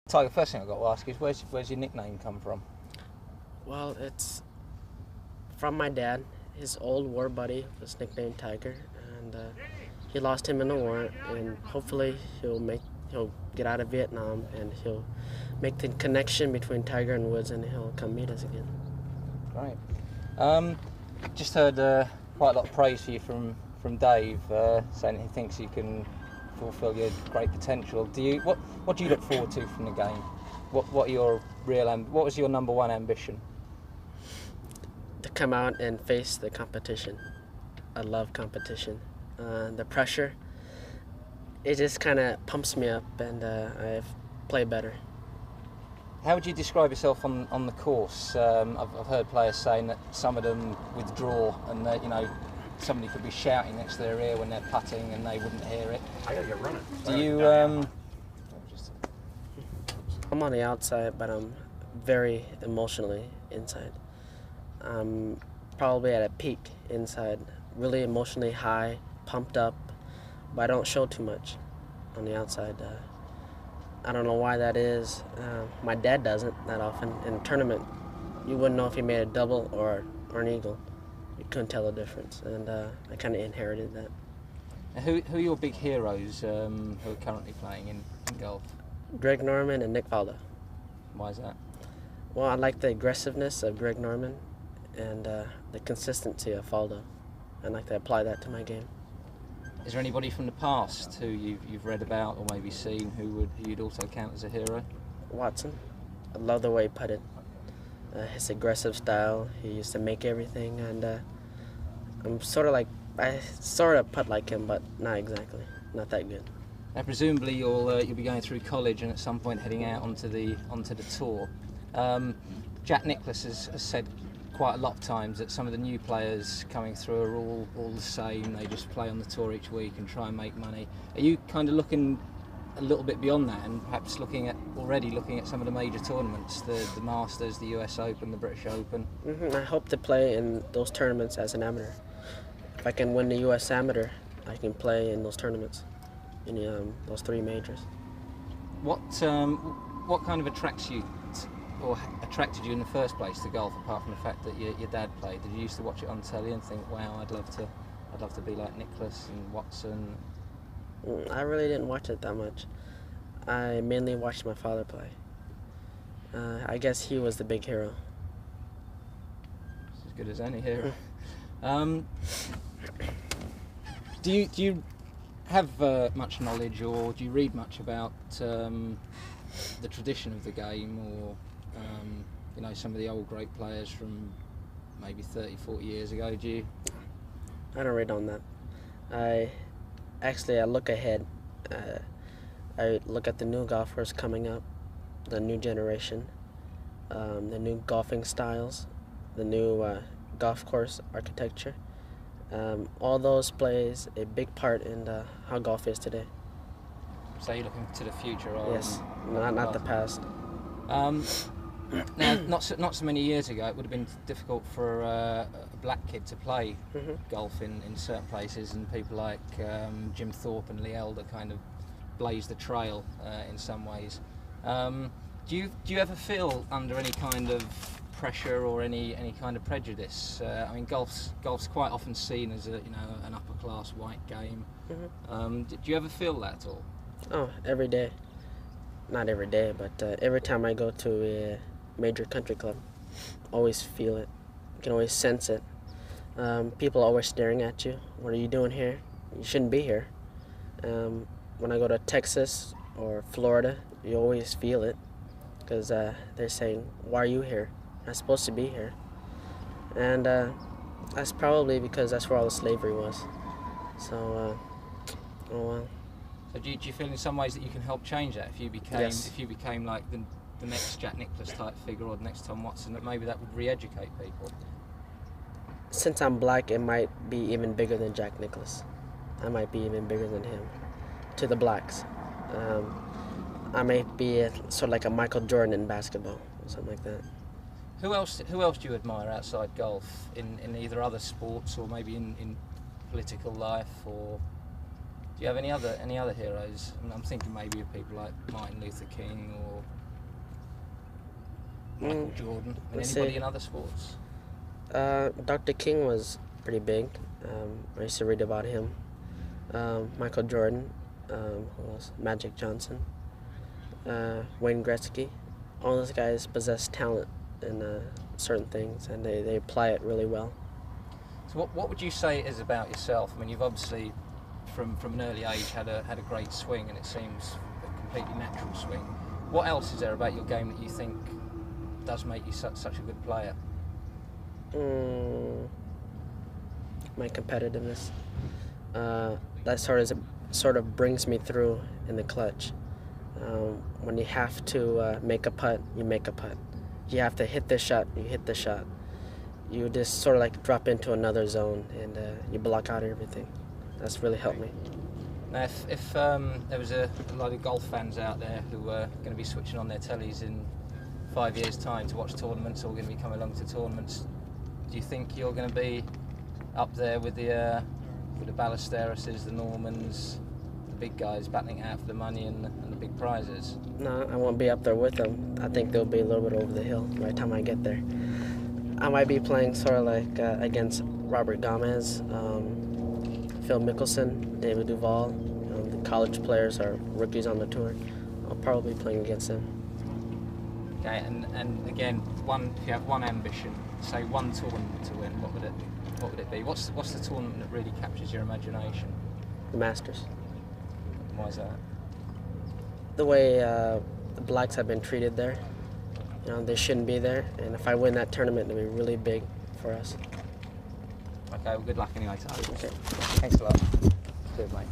Tiger, first thing I've got to ask is where's your nickname come from? Well, it's from my dad. His old war buddy was nicknamed Tiger, and he lost him in the war. And hopefully he'll get out of Vietnam and he'll make the connection between Tiger and Woods, and he'll come meet us again. Great. Just heard quite a lot of praise for you from Dave, saying he thinks you can fulfil your great potential. What do you look forward to from the game? What was your number one ambition? To come out and face the competition. I love competition. The pressure, it just kind of pumps me up, and I play better. How would you describe yourself on the course? I've heard players saying that some of them withdraw, and that somebody could be shouting next to their ear when they're putting and they wouldn't hear it. I gotta get running. Do you? I'm on the outside, but I'm very emotionally inside. I'm probably at a peak inside, really emotionally high, pumped up, but I don't show too much on the outside. I don't know why that is. My dad doesn't that often. In a tournament, you wouldn't know if he made a double or an eagle. You couldn't tell the difference, and I kind of inherited that. Who are your big heroes who are currently playing in golf? Greg Norman and Nick Faldo. Why is that? Well, I like the aggressiveness of Greg Norman and the consistency of Faldo. I'd like to apply that to my game. Is there anybody from the past who you've read about or maybe seen who you'd also count as a hero? Watson. I love the way he putted. His aggressive style. He used to make everything, and I sort of putt like him, but not exactly. Not that good. Now, presumably you'll be going through college and at some point heading out onto the tour. Jack Nicklaus has said quite a lot of times that some of the new players coming through are all the same. They just play on the tour each week and try and make money. Are you kind of looking a little bit beyond that and perhaps looking at some of the major tournaments, the Masters, the US Open, the British Open? I hope to play in those tournaments as an amateur. If I can win the US Amateur, I can play in those tournaments, in those three majors. What kind of attracted you in the first place to golf, apart from the fact that your dad played? Did you used to watch it on telly and think, wow, I'd love to be like Nicklaus and Watson? I really didn't watch it that much. I mainly watched my father play. I guess he was the big hero. As good as any hero. Do you have much knowledge, or do you read much about the tradition of the game, or some of the old great players from maybe 30, 40 years ago? Do you? I don't read on that. I look ahead. I look at the new golfers coming up, the new generation, the new golfing styles, the new golf course architecture. All those plays a big part in how golf is today. So you're looking to the future, or yes, not the past. Now, not so many years ago, it would have been difficult for a black kid to play golf in certain places, and people like Jim Thorpe and Lee Elder kind of blazed the trail in some ways. Do you ever feel under any kind of pressure or any kind of prejudice? I mean, golf's quite often seen as an upper class white game. Do you ever feel that at all? Oh, every day. Not every day, but every time I go to a major country club, always feel it. You can always sense it. People are always staring at you. What are you doing here? You shouldn't be here. When I go to Texas or Florida, you always feel it, because they're saying, why are you here? You're not supposed to be here. And that's probably because that's where all the slavery was. So, oh well. So do you feel in some ways that you can help change that if you became Yes. if you became like the next Jack Nicklaus type figure or the next Tom Watson, that maybe that would re-educate people? Since I'm black, it might be even bigger than Jack Nicklaus. I might be even bigger than him to the blacks. I may be sort of like a Michael Jordan in basketball or something like that. Who else do you admire outside golf in either other sports or maybe in political life, or do you have any other heroes? I'm thinking maybe of people like Martin Luther King or Michael Jordan? And anybody in other sports? Dr. King was pretty big. I used to read about him. Michael Jordan, who else? Magic Johnson, Wayne Gretzky. All those guys possess talent in certain things, and they apply it really well. So what would you say it is about yourself? I mean, you've obviously from an early age had a great swing, and it seems a completely natural swing. What else is there about your game that you think does make you such a good player? My competitiveness. That sort of brings me through in the clutch. When you have to make a putt, you make a putt. You have to hit the shot, you hit the shot. You just sort of like drop into another zone, and you block out everything. That's really helped me. Now, if there was a lot of golf fans out there who were going to be switching on their tellies in 5 years' time to watch tournaments, or going to be coming along to tournaments, do you think you're going to be up there with the Ballesteros, the Normans, the big guys battling out for the money and the big prizes? No, I won't be up there with them. I think they'll be a little bit over the hill by the time I get there. I might be playing sort of like against Robert Gomez, Phil Mickelson, David Duval. The college players are rookies on the tour. I'll probably be playing against them. Okay, and again, if you have one ambition, say one tournament to win, what would it be? What's the tournament that really captures your imagination? The Masters. Why is that? The way the blacks have been treated there. They shouldn't be there, and if I win that tournament, it'll be really big for us. Okay, well, good luck anyway, Tyler. Okay. Thanks a lot. Good, mate.